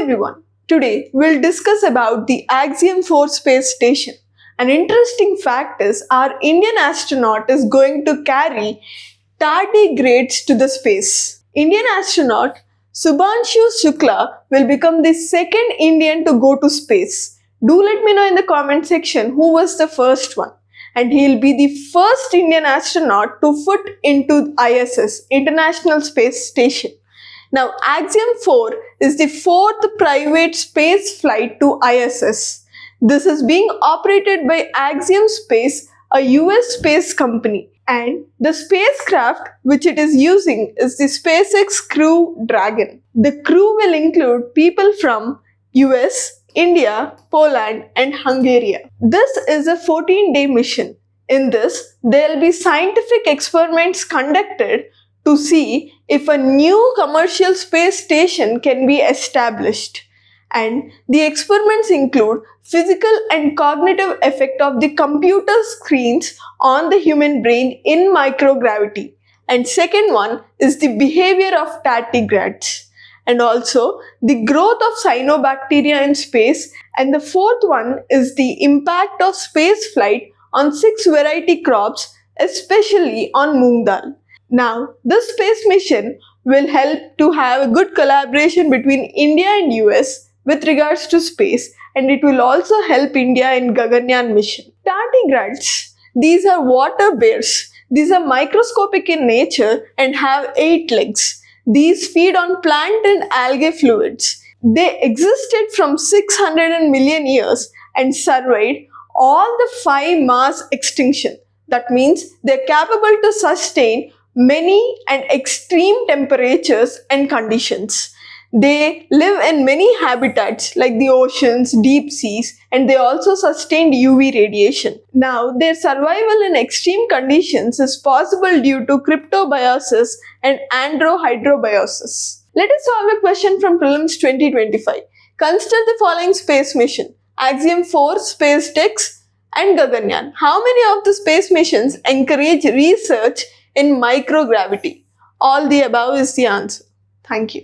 everyone. Today we'll discuss about the Axiom 4 space station. An interesting fact is our Indian astronaut is going to carry tardigrades to the space. Indian astronaut Subhanshu Shukla will become the second Indian to go to space. Do let me know in the comment section who was the first one. And he'll be the first Indian astronaut to foot into ISS, International Space Station. Now, Axiom 4 is the fourth private space flight to ISS. This is being operated by Axiom Space, a US space company. And the spacecraft which it is using is the SpaceX Crew Dragon. The crew will include people from US, India, Poland and Hungary. This is a 14-day mission. In this, there will be scientific experiments conducted to see if a new commercial space station can be established. And the experiments include physical and cognitive effect of the computer screens on the human brain in microgravity. And second one is the behavior of tardigrades. And also the growth of cyanobacteria in space. And the fourth one is the impact of space flight on 6 variety crops, especially on moong dal. Now, this space mission will help to have a good collaboration between India and US with regards to space, and it will also help India in Gaganyaan mission. Tardigrades, these are water bears. These are microscopic in nature and have 8 legs. These feed on plant and algae fluids. They existed from 600 million years and survived all the 5 mass extinction. That means they're capable to sustain many and extreme temperatures and conditions. They live in many habitats like the oceans, deep seas, and they also sustained UV radiation. Now, their survival in extreme conditions is possible due to cryptobiosis and androhydrobiosis. Let us solve a question from Prelims 2025. Consider the following space mission: Axiom 4, SpaceX, and Gaganyaan. How many of the space missions encourage research in microgravity? All the above is the answer. Thank you.